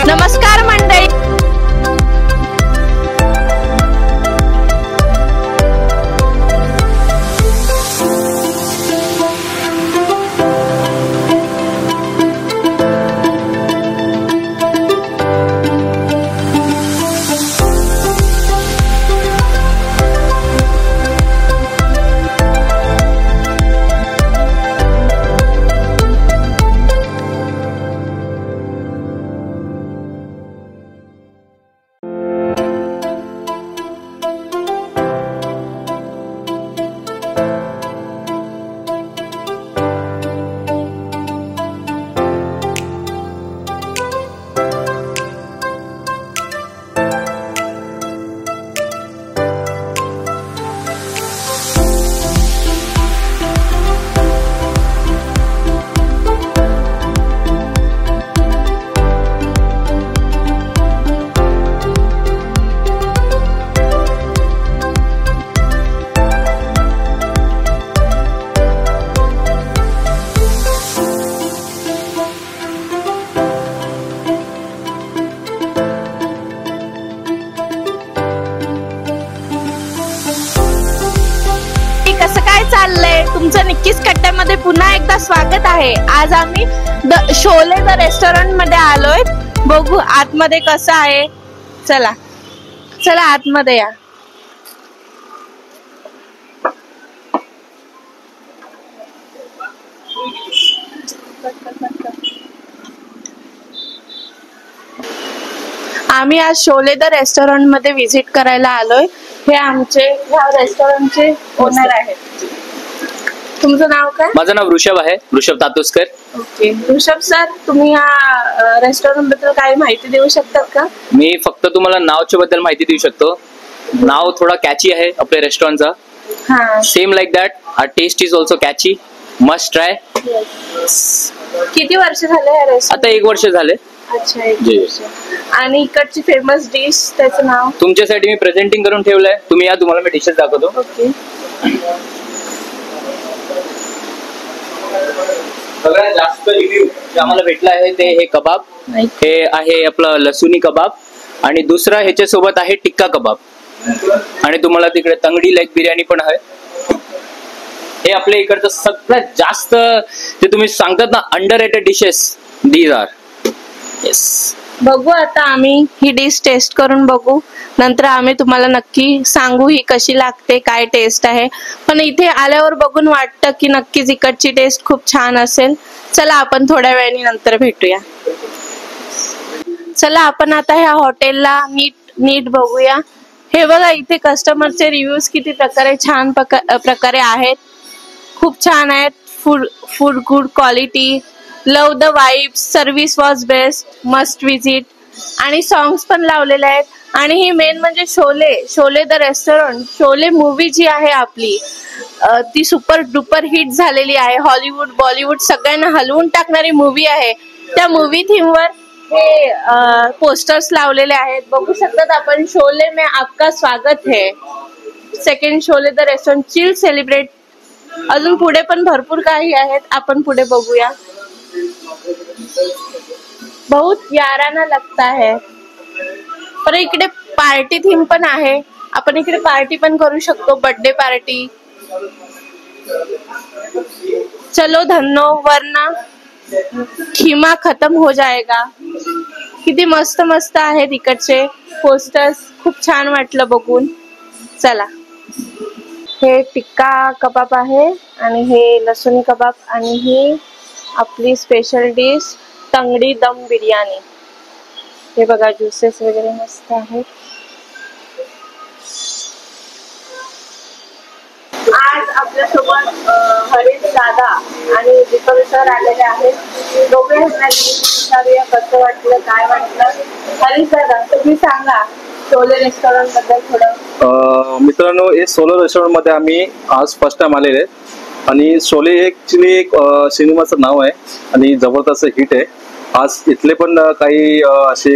नमस्कार मंडळी. चाललंय तुमचं नक्कीच कट्ट्यामध्ये पुन्हा एकदा स्वागत आहे. आज आम्ही शोले द रेस्टॉरंट मध्ये आलोय. बघू आतमध्ये कसं आहे. चला चला आतमध्ये या. आम्ही आज शोले द रेस्टॉरंट मध्ये व्हिजिट करायला आलोय. हे आमचे ह्या रेस्टॉरंटचे ओनर आहेत. तुमचं नाव काय? माझं नाव ऋषभ आहे, ऋषभ तातुस्कर. ओके ऋषभ सर, तुम्ही या रेस्टॉरंट बद्दल काही माहिती देऊ शकतात का? मी फक्त तुम्हाला नावच्या बद्दल माहिती देऊ शकतो. नाव थोडा कॅची आहे आपल्या रेस्टॉरंटचा. हां, same like that our taste is also catchy. Must try. किती वर्ष झाले या रेस्टॉरंट? आता 1 वर्ष झाले. अच्छा, 1 वर्ष. आणि इकडची फेमस डिश त्याचं नाव? तुमच्यासाठी मी प्रेझेंटिंग करून ठेवलंय. तुम्ही या, तुम्हाला मी डिशेस दाखवतो. ओके. सगळ्यात जास्त रिव्ह्यू जे आम्हाला भेटला आहे ते हे कबाब. हे आहे आपलं लसुनी कबाब आणि दुसरा ह्याच्या सोबत आहे टिक्का कबाब. आणि तुम्हाला तिकडे तंगडी लेग बिर्याणी पण आहे. हे आपल्या इकडचं सगळ्यात जास्त जे तुम्ही सांगतात ना underrated dishes, these are. Yes. बघू आता आम्ही ही डिश टेस्ट करून बघू. नंतर आम्ही तुम्हाला नक्की सांगू ही कशी लागते, काय टेस्ट आहे. पण इथे आल्यावर बघून वाटतं की नक्कीच इकडची टेस्ट खूप छान असेल. चला आपण थोड्या वेळाने नंतर भेटूया. चला आपण आता ह्या हॉटेलला नीट बघूया. हे बघा इथे कस्टमरचे रिव्ह्यूज किती छान प्रकारे आहेत. खूप छान आहेत. Food good quality, love the vibes, service was best, must visit. आणि सॉंग्स पण लावलेले आहेत. आणि ही मेन म्हणजे Sholay the restaurant. Sholay movie जी आहे आपली ती सुपर डुपर हिट झालेली आहे. हॉलिवूड बॉलिवूड सगळ्यांना हलवून टाकणारी मूवी आहे. त्या मूवी थीमवर हे पोस्टर्स लावलेले आहेत. बघू शकतात आपण. शोले में आपका स्वागत है. Second Sholay the restaurant chill celebrate. अजून पुढे पण भरपूर काही आहेत. आपण पुढे बघूया. बहुत याराना लगता है. पर इकडे पार्टी थीम पण आहे. आपण इकडे पार्टी पण करू शकतो, बर्थडे पार्टी. चलो धन्नो वरना खिमा खत्म हो जाएगा. किती मस्त मस्त आहेत इकडचे पोस्टर्स. खूप छान वाटलं बघून. चला. हे टिक्का कबाब आहे आणि हे लसुनी कबाब आणि ही आपली स्पेशल डिश तंगडी दम बिर्याणी. हे बघा ज्युसेस वगैरे मस्त आहेत. आज आपल्यासोबत हरीश दादा आणि दीपक सर आलेले आहेत. दोघे विचारूया कसं वाटलं, काय वाटलं. हरीश दादा तुम्ही सांगा शोले रेस्टॉरंट बद्दल थोडं. मित्रांनो, हे शोले रेस्टॉरंट मध्ये आम्ही आज फर्स्ट टाइम आलेले आहेत. आणि शोले ऍक्च्युली एक सिनेमाचं नाव आहे आणि जबरदस्त हिट आहे. आज इथले पण काही असे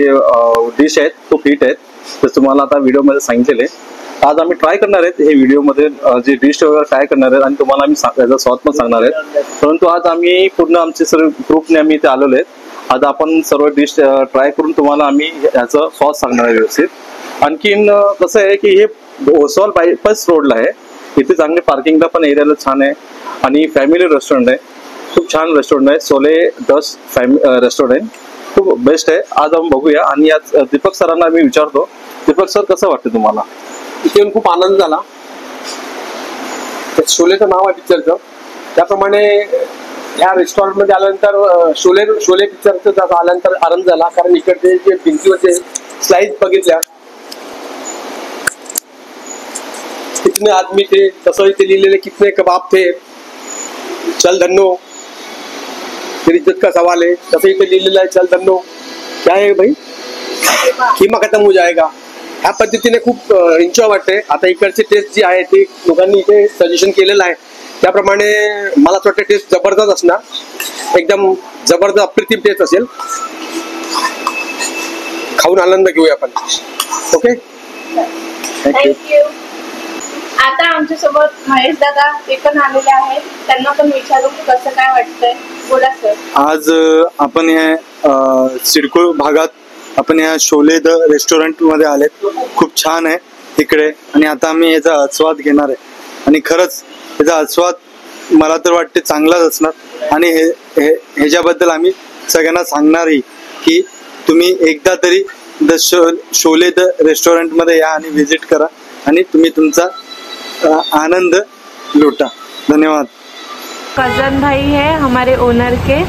डिश आहेत खूप हिट आहेत, तर तुम्हाला आता व्हिडिओ मध्ये सांगितलेले. आज आम्ही ट्राय करणार आहेत हे व्हिडिओ मध्ये जे डिश वगैरे ट्राय करणार आहेत आणि तुम्हाला आम्ही याचा स्वाद पण सांगणार आहेत. परंतु आज आम्ही पूर्ण आमचे सर्व ग्रुपने आम्ही इथे आलेलो आहेत आता आपण सर्व डिश ट्राय करून तुम्हाला आम्ही याचं सॉस सांगणार आहे व्यवस्थित. आणखीन कसं आहे की हे ओसवाल बायपास रोडला आहे. इथे चांगले पार्किंगला पण एरियाला छान आहे आणि फॅमिली रेस्टॉरंट आहे. खूप छान रेस्टॉरंट आहे. सोले दस रेस्टॉरंट खूप बेस्ट आहे. आज आपण बघूया आणि आज दीपक सरांना मी विचारतो. दीपक सर, कसं वाटतं तुम्हाला? इथे येऊन खूप आनंद झाला. शोलेचं नाव आहे पिक्चरचं, त्याप्रमाणे ह्या रेस्टॉरंटमध्ये आल्यानंतर शोले पिक्चरचं आल्यानंतर आनंद झाला. कारण इकडचे जे भिंतीवरचे स्लाइड बघितल्या, कितने आदमी थे, तसं इथे लिहिलेले कितने कबाब थे, चल धन्नो, फिर इज्जत का सवाल है, तसं इथे लिहिलेलं आहे चल धन्नो. क्या है भाई, खिमा खतम हो जाएगा. ह्या पद्धतीने खूप एन्जॉय वाटते. आता इकडची टेस्ट जी आहे ती लोकांनी इथे सजेशन केलेलं आहे, त्याप्रमाणे मला असं वाटतं टेस्ट जबरदस्त असणार. एकदम जबरदस्त अप्रतिम टेस्ट असेल. खाऊन आनंद घेऊया आपण. Okay, thank you. आता आमच्यासोबत महेश दादा ते पण आलेले आहेत, त्यांना पण विचारू कसं काय वाटतंय. बोला सर. आज आपण या सिडको भागात आपण या शोले द रेस्टॉरंट मध्ये आलेत. खूप छान आहे इकडे आणि आता आम्ही याचा आस्वाद घेणार आहे आणि खरंच याचा आस्वाद मला तर वाटते चांगलाच असणार. आणि ह्याच्याबद्दल आम्ही सगळ्यांना सांगणारही की तुम्ही एकदा तरी शोले द रेस्टॉरंट मध्ये या आणि व्हिजिट करा आणि तुम्ही तुमचा आनंद लूटा. धन्यवाद. कजन भाई है हमारे ओनर के.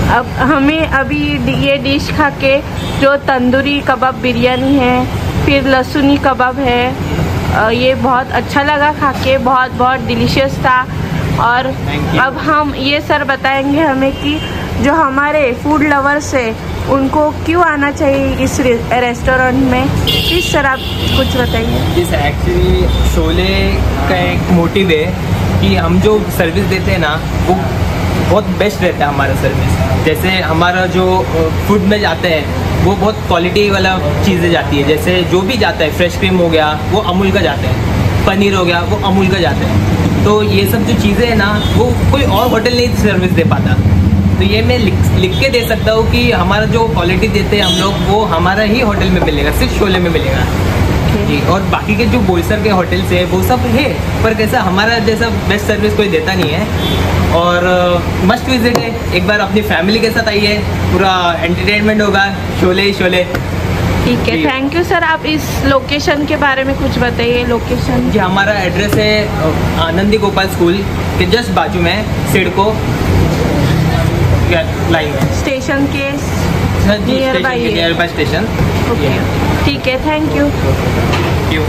अब हमें अभी ये डिश खा के, जो तंदूरी कबाब बिरयानी है, फिर लहसुनी कबाब है, ये बहुत अच्छा लगा खा के. बहुत बहुत डिलीशियस था. और अब हम ये सर बताएंगे हमें कि जो हमारे फूड लवर्स है उनको क्यों आना चाहिए इस रेस्टोरेंट में. प्लीज सर आप कुछ बताइए. जी सर, एक्चुअली शोले का एक मोटिव है कि हम जो सर्विस देते हैं ना वो बहुत बेस्ट रहता है हमारा सर्विस. जैसे हमारा जो फूड में जाते हैं वो बहुत क्वालिटी वाला चीज़ें जाती है. जैसे जो भी जाता है, फ्रेश क्रीम हो गया वो अमूल का जाता है, पनीर हो गया वो अमूल का जाता है. तो ये सब जो चीज़ें हैं ना वो कोई और होटल नहीं सर्विस दे पाता. तो ये मैं लिख के दे सकता हूँ कि हमारा जो क्वालिटी देते हैं हम लोग वो हमारा ही होटल में मिलेगा, सिर्फ शोले में मिलेगा जी. और बाकी के जो बोईसर के होटल्स है वो सब है, पर कैसा हमारा जैसा बेस्ट सर्विस कोई देता नहीं है. और मस्ट विजिट है. एक बार अपनी फैमिली के साथ आइए, पूरा एंटरटेनमेंट होगा. शोले ही शोले. ठीक है, थैंक यू सर. आप इस लोकेशन के बारे में कुछ बताइए. लोकेशन जी, हमारा एड्रेस है आनंदी गोपाल स्कूल के जस्ट बाजू में, सिडको लाइन में. Station K near by station. Okay, ठीक है, थैंक यू. Thank you.